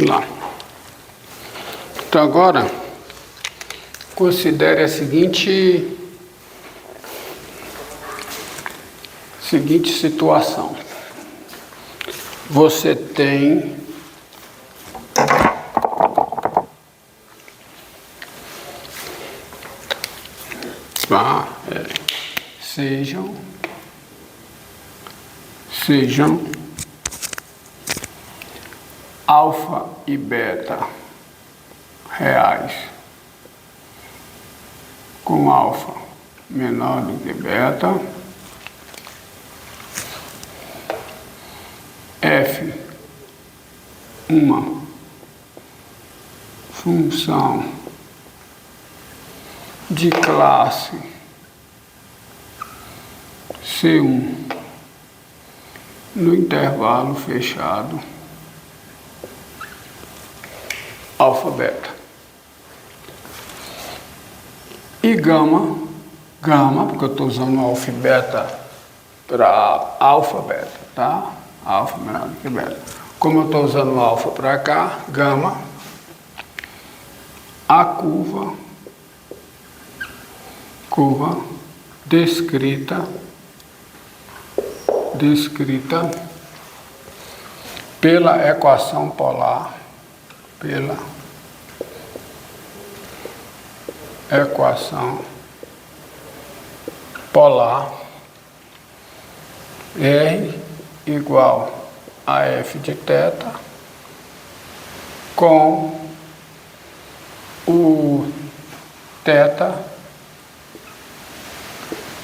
lá. Então agora, considere a seguinte situação. Você tem sejam alfa e beta reais, com alfa menor do que beta, f uma função de classe C1 no intervalo fechado alfa beta, e gama, porque eu estou usando alfa e beta para alfa beta, tá? Alfa menor do que beta. Como eu estou usando alfa para cá, gama, a curva descrita pela equação polar, R igual a f de θ com o θ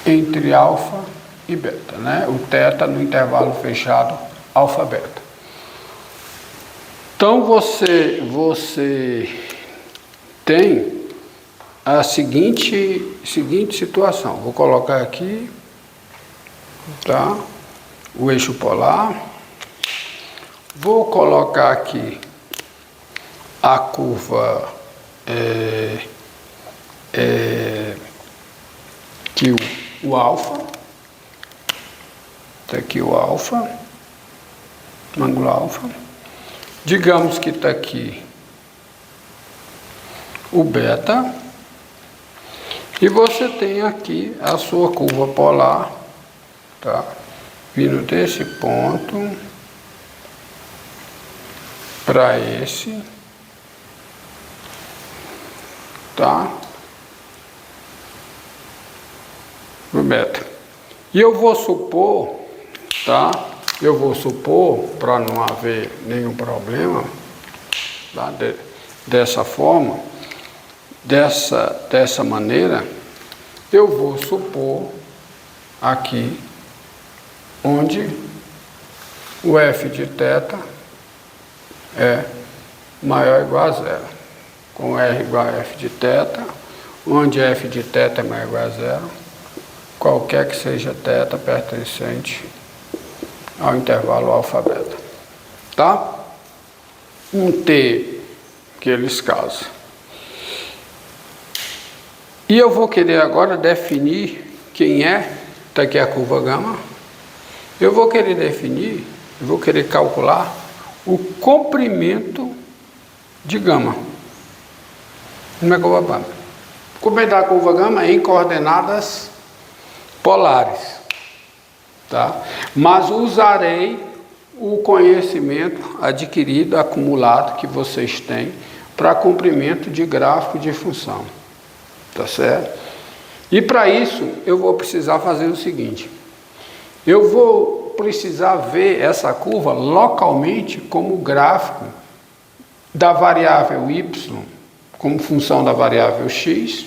entre alfa e beta, né? O θ no intervalo fechado alfa beta. Então você tem a seguinte situação. Vou colocar aqui, tá? O eixo polar. Vou colocar aqui a curva aqui o alfa. Está aqui o alfa, ângulo alfa. Digamos que está aqui o beta. E você tem aqui a sua curva polar, tá? Vindo desse ponto para esse, tá? O beta. E eu vou supor, tá? Para não haver nenhum problema, tá? Dessa forma, dessa maneira, eu vou supor aqui onde o f de θ é maior ou igual a zero, com R igual a f de θ, onde f de θ é maior ou igual a zero, qualquer que seja θ pertencente ao intervalo alfa beta, tá? Um T, aqueles casos. E eu vou querer agora definir quem é, tá aqui a curva gama. Eu vou querer calcular o comprimento de gama. Como é que eu vou fazer? Comprimento da curva gama em coordenadas polares, tá? Mas usarei o conhecimento adquirido, acumulado, que vocês têm para comprimento de gráfico de função, tá certo? E para isso eu vou precisar fazer o seguinte: eu vou precisar ver essa curva localmente como gráfico da variável y como função da variável x,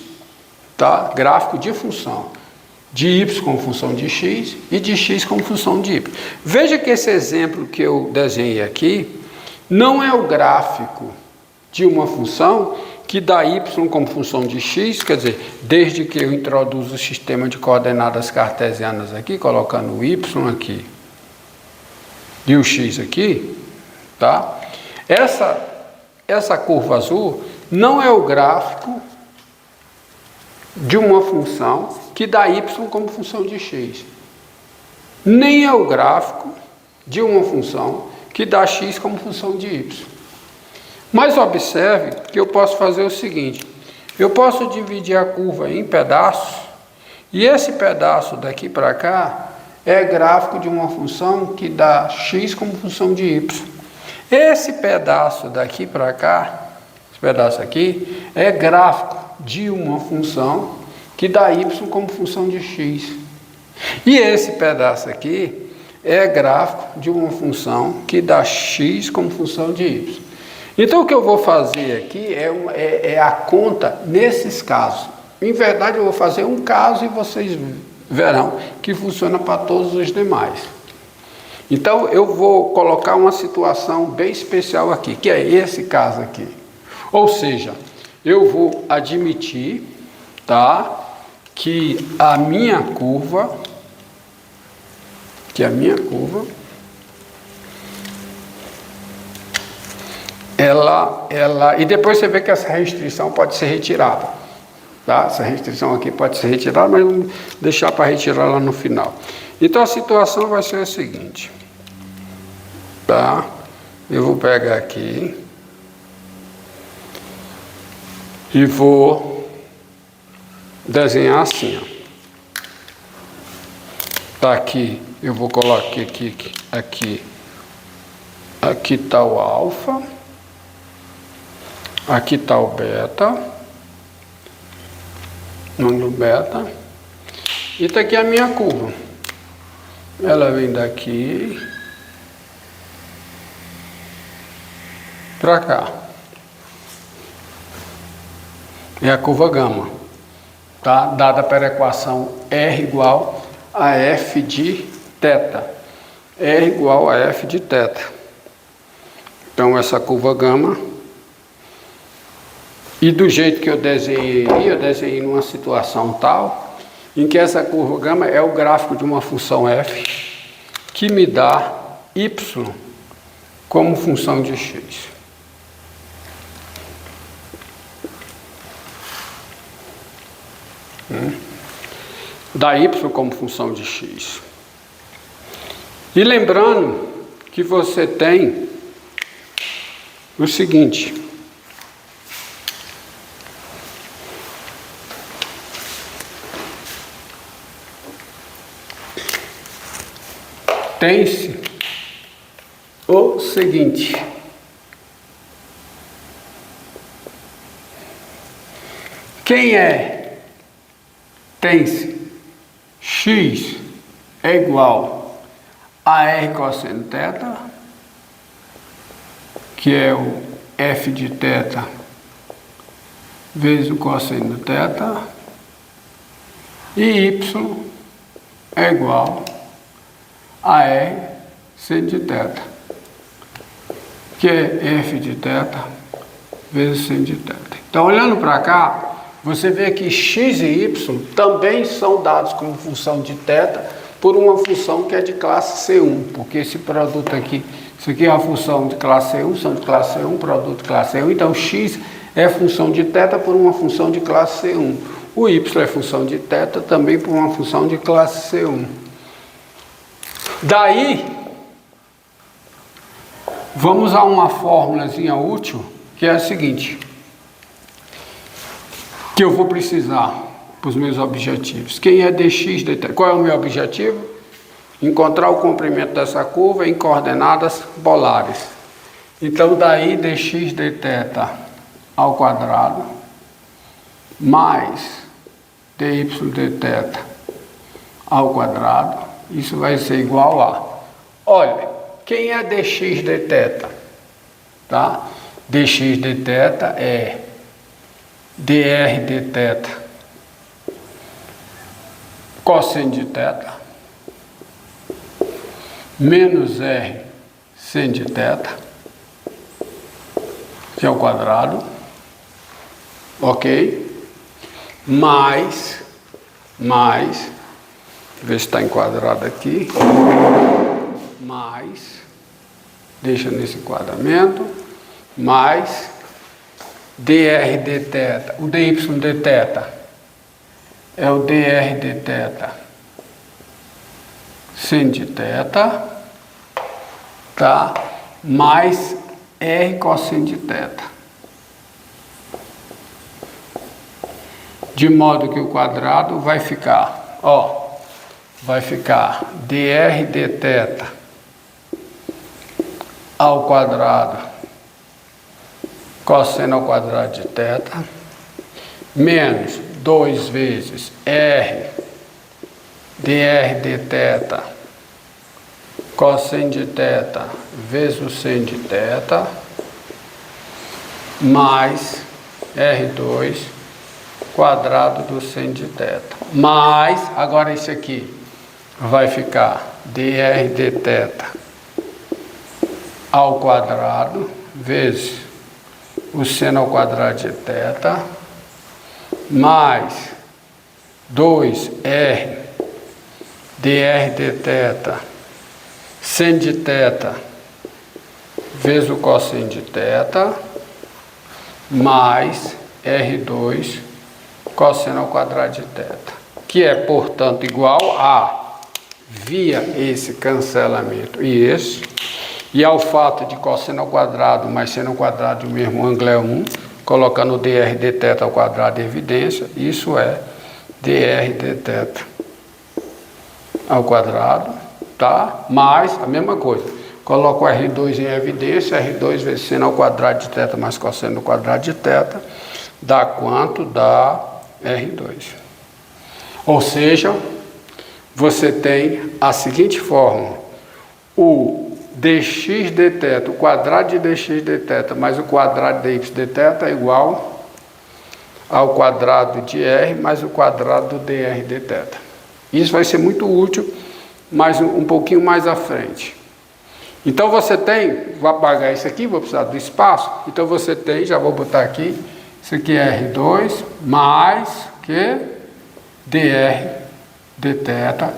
tá? Gráfico de função de y como função de x e de x como função de y. Veja que esse exemplo que eu desenhei aqui não é o gráfico de uma função que dá y como função de x, quer dizer, desde que eu introduzo o sistema de coordenadas cartesianas aqui, colocando o y aqui e o x aqui, tá? Essa curva azul não é o gráfico de uma função que dá y como função de x, nem é o gráfico de uma função que dá x como função de y. Mas observe que eu posso fazer o seguinte, eu posso dividir a curva em pedaços, e esse pedaço daqui para cá é gráfico de uma função que dá x como função de y. Esse pedaço daqui para cá, esse pedaço aqui, é gráfico de uma função que dá y como função de x. E esse pedaço aqui é gráfico de uma função que dá x como função de y. Então o que eu vou fazer aqui é a conta nesses casos. Em verdade eu vou fazer um caso e vocês verão que funciona para todos os demais. Então eu vou colocar uma situação bem especial aqui, que é esse caso aqui. Ou seja, eu vou admitir, tá, que a minha curva, e depois você vê que essa restrição pode ser retirada, tá? Essa restrição aqui pode ser retirada, mas vamos deixar para retirar lá no final. Então a situação vai ser a seguinte, tá? Eu vou pegar aqui e vou desenhar assim, ó. Tá aqui, eu vou colocar aqui está o alfa, aqui está o beta, ângulo beta, e está aqui a minha curva. Ela vem daqui para cá. É a curva gama, tá? Dada pela equação R igual a F de θ. R igual a F de θ. Então essa curva gama, e do jeito que eu desenhei numa situação tal, em que essa curva gama é o gráfico de uma função f, que me dá y como função de x. Dá y como função de x. E lembrando que você tem o seguinte, tem-se o seguinte, quem tem-se x é igual a r cosseno θ, que é o f de θ vezes o cosseno de θ, e y é igual a r seno de θ, que é f de θ vezes seno de θ. Então, olhando para cá, você vê que x e y também são dados como função de θ por uma função que é de classe C1, porque esse produto aqui, isso aqui é uma função de classe C1, são de classe C1, produto de classe C1, então x é função de θ por uma função de classe C1. O y é função de θ também por uma função de classe C1. Daí, vamos a uma fórmulazinha útil, que é a seguinte, que eu vou precisar para os meus objetivos. Quem é dx, dt? Qual é o meu objetivo? Encontrar o comprimento dessa curva em coordenadas polares. Então, daí dx dθ ao quadrado mais dy dθ ao quadrado, isso vai ser igual a, olha, quem é dx dθ? Tá? Dx dθ é dr dθ cosseno de θ menos r seno de θ, que é o quadrado, ok? Mais, ver se está enquadrado aqui, mais, deixa nesse enquadramento, mais dr dθ, o dy dθ é o dr dθ seno de θ, tá? Mais R cosseno de θ. De modo que o quadrado vai ficar, vai ficar dr dθ ao quadrado cosseno ao quadrado de θ menos 2 vezes R dr dθ cosseno de θ vezes o seno de θ mais R2 quadrado do seno de θ. Mais, agora esse aqui vai ficar dr dθ ao quadrado vezes o seno ao quadrado de θ mais 2R dr dθ seno de θ vezes o cosseno de θ mais R2 cosseno ao quadrado de θ, que é, portanto, igual a, via esse cancelamento e esse, e ao fato de cosseno ao quadrado mais seno ao quadrado do mesmo ângulo é 1, colocando dr dθ ao quadrado em evidência, isso é dr dθ ao quadrado, tá? Mais a mesma coisa, coloco o R2 em evidência, R2 vezes seno ao quadrado de θ mais cosseno ao quadrado de θ, dá quanto? Dá R2. Ou seja, você tem a seguinte fórmula: o dx dθ, o quadrado de dx dθ mais o quadrado de y dθ é igual ao quadrado de R mais o quadrado do dr dθ. Isso vai ser muito útil, mas um pouquinho mais à frente. Então você tem, vou apagar isso aqui, vou precisar do espaço, então você tem, já vou botar aqui, isso aqui é R2 mais que dr dθ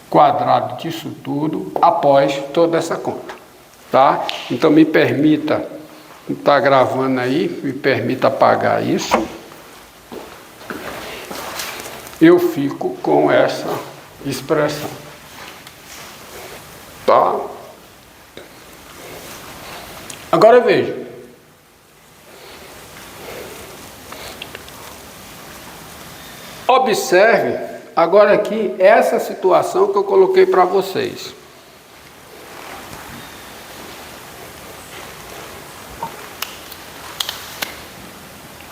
quadrado disso tudo após toda essa conta, tá? Então me permita, está gravando aí, me permita apagar isso. Eu fico com essa expressão, tá? Agora veja. Observe agora aqui essa situação que eu coloquei para vocês.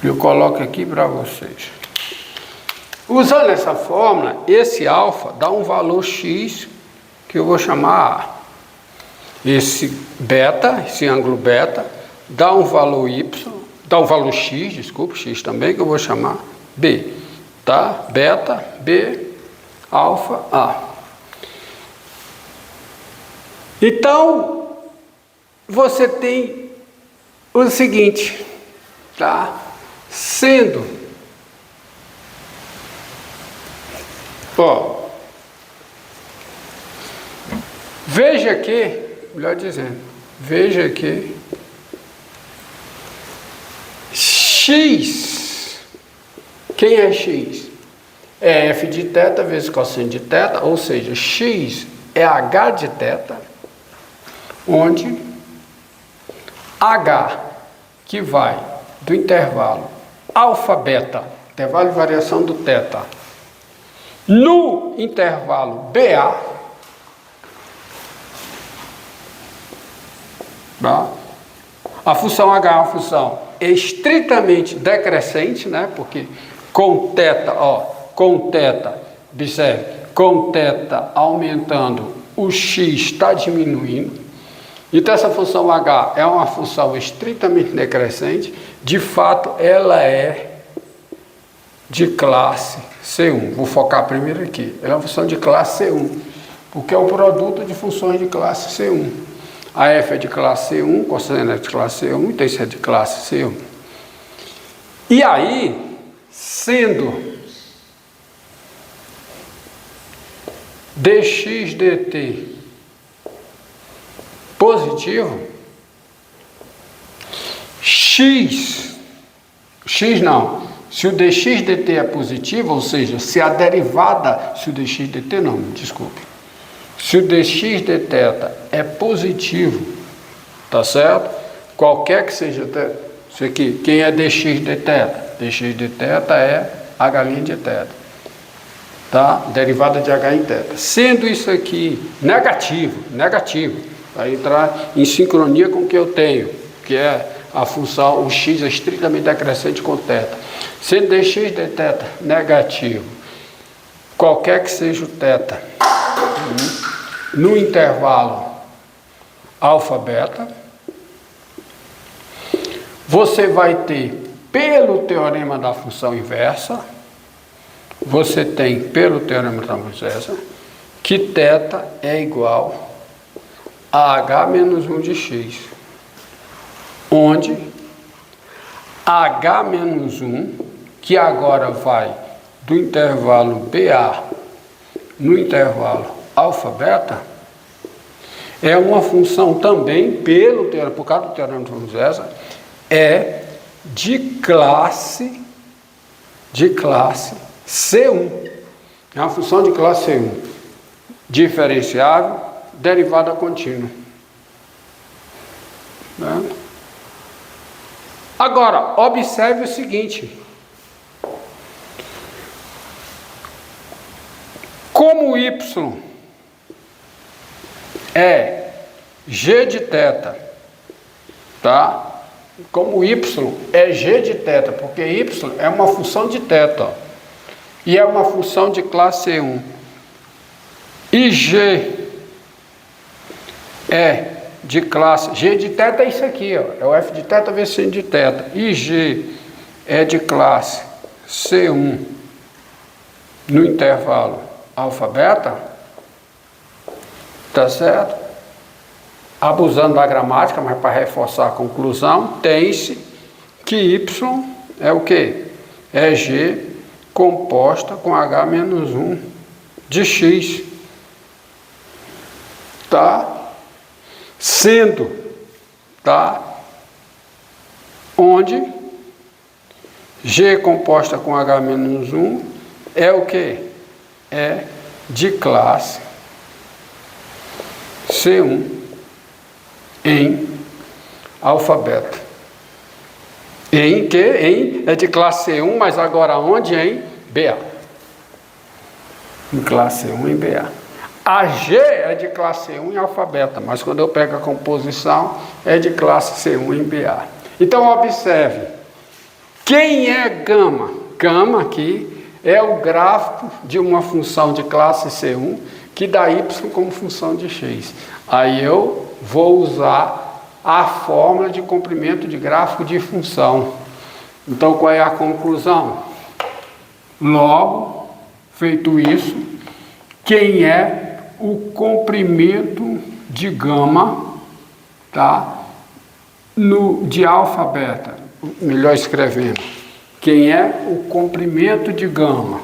Eu coloco aqui para vocês. Usando essa fórmula, esse alfa dá um valor x que eu vou chamar A. Esse beta, esse ângulo beta, dá um valor y, dá um valor x, desculpa, x também, que eu vou chamar B. Tá? Beta, B, alfa, A. Então, você tem o seguinte, tá? Sendo, veja que, melhor dizendo, veja que x, quem é x? É f de θ vezes cosseno de θ, ou seja, x é h de θ, onde h, que vai do intervalo alfa beta, intervalo de variação do θ, no intervalo BA, tá? A função h é uma função estritamente decrescente, né? Porque com θ, com θ, observe, com θ aumentando, o x está diminuindo. Então essa função h é uma função estritamente decrescente. De fato, ela é de classe C1. Vou focar primeiro aqui. Ela é uma função de classe C1, porque é o produto de funções de classe C1. A f é de classe C1, cosseno é de classe C1, então isso é de classe C1. E aí, sendo dx dt positivo, se o dx dt é positivo, ou seja, se a derivada, se o dx dt não, desculpe, se o dx dθ é positivo, tá certo? qualquer que seja teta, isso aqui, quem é dx de teta? Dx de teta é h' de teta, tá? Derivada de h em teta. Sendo isso aqui negativo, vai entrar em sincronia com o que eu tenho, que é a função, o x é estritamente decrescente com teta. Sendo dx de teta negativo, qualquer que seja o teta, no intervalo alfa, beta, você vai ter, pelo teorema da função inversa, você tem, pelo teorema da função inversa, que θ é igual a h menos 1 de x, onde h menos 1, que agora vai do intervalo BA no intervalo alfa, beta, é uma função também, pelo teorema, por causa do teorema da função inversa, é de classe C1. É uma função de classe C1. Diferenciável, derivada contínua. Né? Agora, observe o seguinte. Como y é g de θ, tá? Como y é g de θ, porque y é uma função de θ, e é uma função de classe C1. E g é de classe, g de θ é isso aqui, ó, é o f de θ vezes sin de θ. E g é de classe C1 no intervalo alfa, beta, tá certo? Abusando da gramática, mas para reforçar a conclusão, tem-se que y é o quê? É g composta com h menos 1 de x. Tá? Sendo, tá? Onde g composta com h menos 1 é o quê? É de classe C1 em alfa, beta. Em que? É de classe C1, mas agora onde? Em BA. Em classe C1 em BA. A G é de classe C1 em alfa, beta, mas quando eu pego a composição, é de classe C1 em BA. Então, observe. Quem é gama? Gama aqui é o gráfico de uma função de classe C1 que dá y como função de x. Aí eu vou usar a fórmula de comprimento de gráfico de função. Então, qual é a conclusão? Logo, feito isso, quem é o comprimento de gama, tá? De alfa, beta, melhor escrevendo, quem é o comprimento de gama?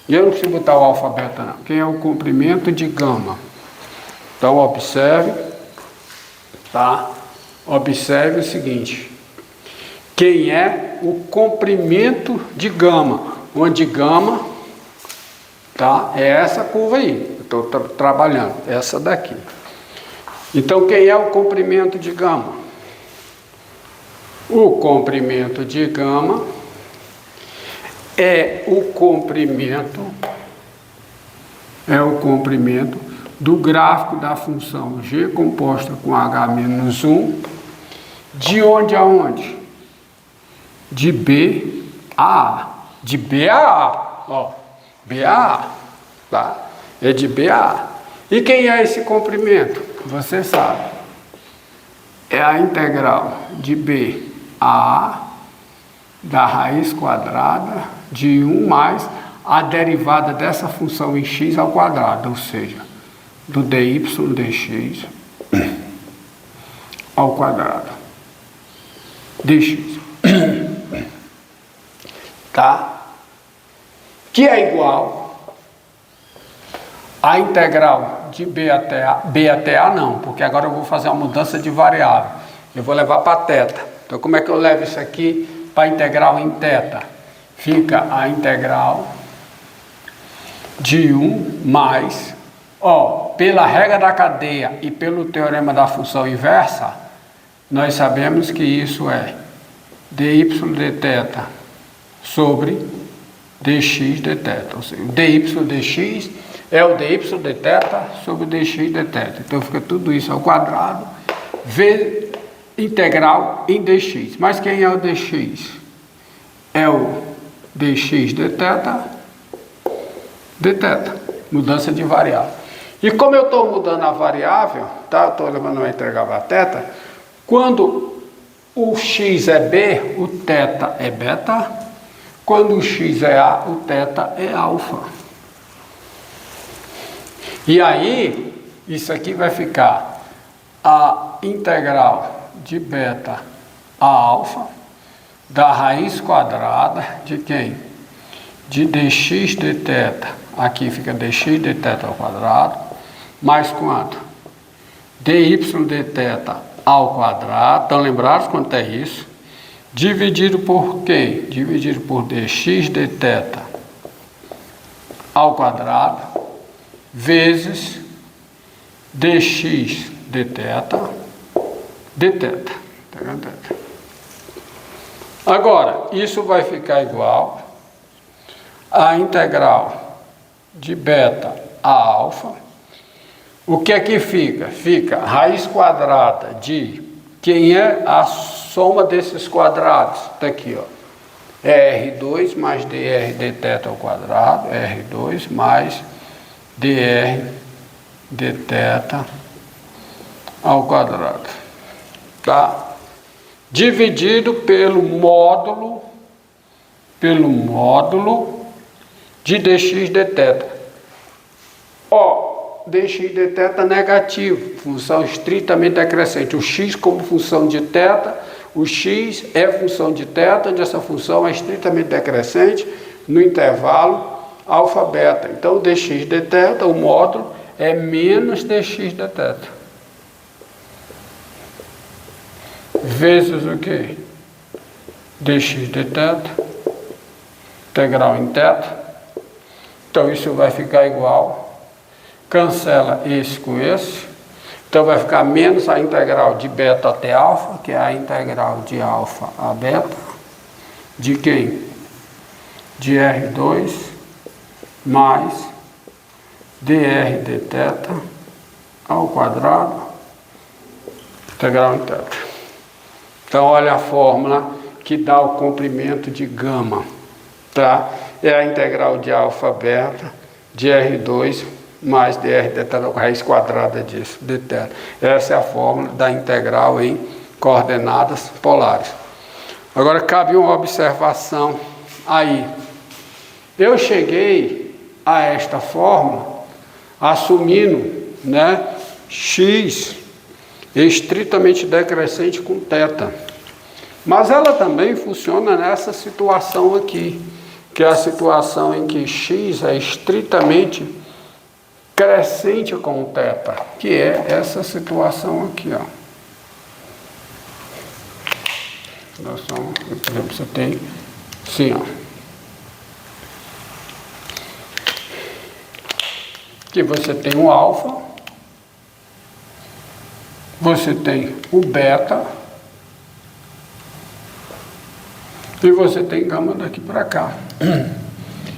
E eu não preciso botar o alfa, beta, não. Quem é o comprimento de gama? Então, observe, tá? Observe o seguinte. Quem é o comprimento de gama? Onde gama, tá? É essa curva aí. Eu estou trabalhando. Essa daqui. Então, quem é o comprimento de gama? O comprimento de gama é o comprimento do gráfico da função g composta com h menos 1, de onde a onde? De B a A. De B a A. Ó, B a A. Tá? É de B a A. E quem é esse comprimento? Você sabe. É a integral de B a A da raiz quadrada de 1 mais a derivada dessa função em x ao quadrado, ou seja, do dy dx ao quadrado dx. Tá? Que é igual a integral de b até a não, porque agora eu vou fazer uma mudança de variável. Eu vou levar para θ. Então, como é que eu levo isso aqui para a integral em θ? Fica a integral de 1 mais, ó, pela regra da cadeia e pelo teorema da função inversa, nós sabemos que isso é dy dθ sobre dx dθ. Ou seja, o dy dx é o dy dθ sobre o dx dθ. Então fica tudo isso ao quadrado, v integral em dx. Mas quem é o dx? É o dx dθ, mudança de variável. E como eu estou mudando a variável, tá? Eu estou levando a integral para θ, quando o x é b, o θ é beta. Quando o x é a, o θ é alfa. E aí, isso aqui vai ficar a integral de beta a alfa da raiz quadrada de quem? De dx dθ. Aqui fica dx dθ ao quadrado. Mais quanto? Dy dθ ao quadrado. Estão lembrados quanto é isso? Dividido por quem? Dividido por dx dθ ao quadrado vezes dx dθ dθ. Agora, isso vai ficar igual a integral de beta a alfa. O que é que fica? Fica raiz quadrada de quem é a soma desses quadrados? Está aqui, ó. É R2 mais dr dθ ao quadrado, R2 mais dr dθ ao quadrado. Tá? Dividido pelo módulo de dx dθ. Ó, dx dθ negativo, função estritamente decrescente. O x como função de θ, o x é função de θ, onde essa função é estritamente decrescente no intervalo alfa beta. Então, dx dθ, o módulo, é menos dx dθ. Vezes o quê? Dx dθ, integral em θ. Então, isso vai ficar igual. Cancela esse com esse. Então, vai ficar menos a integral de beta até alfa, que é a integral de alfa a beta. De quem? De R2 mais dr dθ ao quadrado, integral em θ. Então, olha a fórmula que dá o comprimento de gama. Tá? É a integral de alfa beta de R2 mais dr dθ, a raiz quadrada disso, dθ. Essa é a fórmula da integral em coordenadas polares. Agora, cabe uma observação aí. Eu cheguei a esta fórmula assumindo, né, x estritamente decrescente com θ. Mas ela também funciona nessa situação aqui, que é a situação em que x é estritamente crescente com θ, que é essa situação aqui, ó. Por exemplo, você tem assim, ó. Que você tem o alfa, você tem o beta e você tem gama daqui para cá.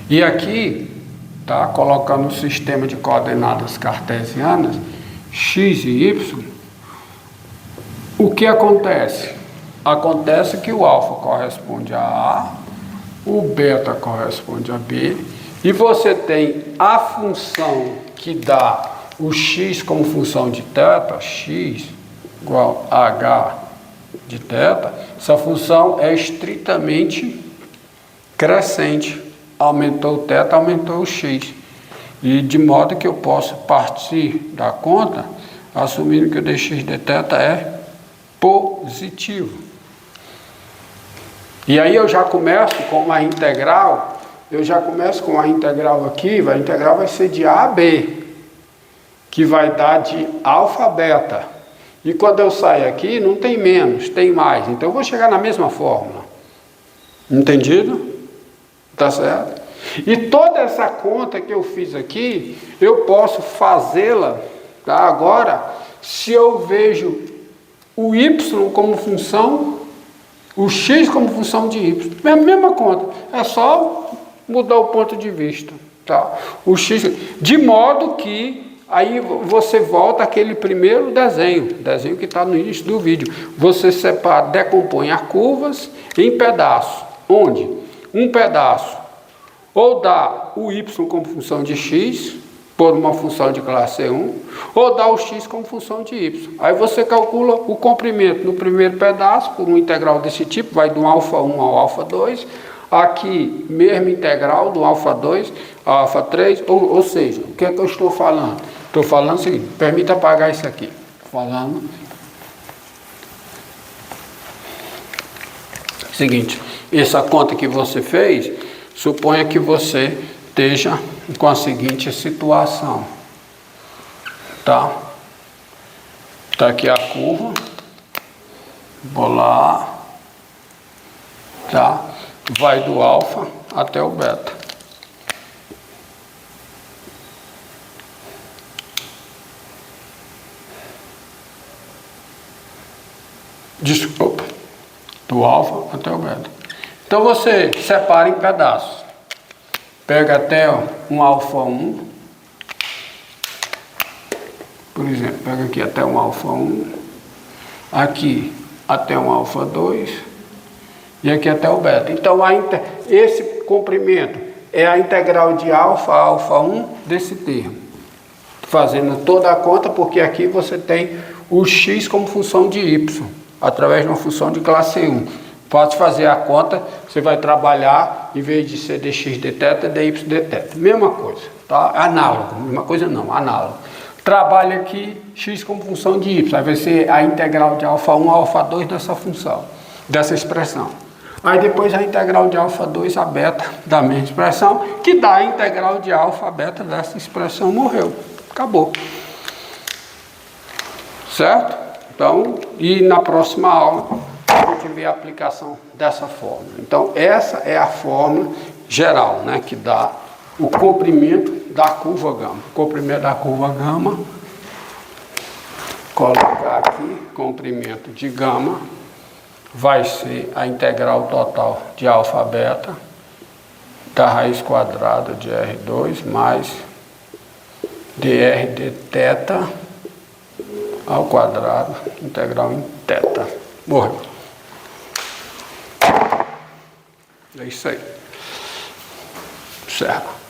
E aqui, tá, colocando o sistema de coordenadas cartesianas, x e y, o que acontece? Acontece que o alfa corresponde a A, o beta corresponde a B, e você tem a função que dá o x como função de θ, x igual a h de θ, essa função é estritamente crescente. Aumentou o θ, aumentou o x. E de modo que eu posso partir da conta, assumindo que o dx dθ é positivo. E aí eu já começo com uma integral, aqui, a integral vai ser de A a B, que vai dar de alfa a beta. E quando eu saio aqui, não tem menos, tem mais. Então eu vou chegar na mesma fórmula. Entendido? Tá certo? E toda essa conta que eu fiz aqui, eu posso fazê-la, tá? Agora, se eu vejo o y como função, o x como função de y. É a mesma conta, é só mudar o ponto de vista. Tá? O x, de modo que aí você volta àquele primeiro desenho que está no início do vídeo. Você separa, decompõe as curvas em pedaços, onde um pedaço ou dá o y como função de x, por uma função de classe 1, ou dá o x como função de y. Aí você calcula o comprimento no primeiro pedaço, por um integral desse tipo, vai do alfa 1 ao alfa 2, aqui, mesmo integral, do alfa 2 ao alfa 3, ou seja, o que é que eu estou falando? Estou falando o seguinte, permita apagar isso aqui. Falando seguinte, essa conta que você fez, suponha que você esteja com a seguinte situação, tá? Tá aqui a curva, vou lá, tá? Vai do alfa até o beta. Desculpa, do alfa até o beta. Então você separa em pedaços. Pega até um alfa 1, por exemplo, pega aqui até um alfa 1, aqui até um alfa 2 e aqui até o beta. Então esse comprimento é a integral de alfa a alfa 1 desse termo. Fazendo toda a conta, porque aqui você tem o x como função de y, através de uma função de classe 1. Pode fazer a conta, você vai trabalhar, em vez de ser dx dθ, dy dθ. Mesma coisa, tá? Análogo, mesma coisa não, análogo. Trabalha aqui x como função de y, aí vai ser a integral de alfa 1 a alfa 2 dessa função, dessa expressão. Aí depois a integral de alfa 2 a beta da mesma expressão, que dá a integral de alfa a beta dessa expressão, morreu. Acabou. Certo? Então, e na próxima aula a gente vê a aplicação dessa fórmula. Então, essa é a fórmula geral, né, que dá o comprimento da curva gama. O comprimento da curva gama, colocar aqui, comprimento de gama, vai ser a integral total de alfa a beta da raiz quadrada de R2 mais dr dθ ao quadrado, integral em θ. Morreu. É isso aí. Certo.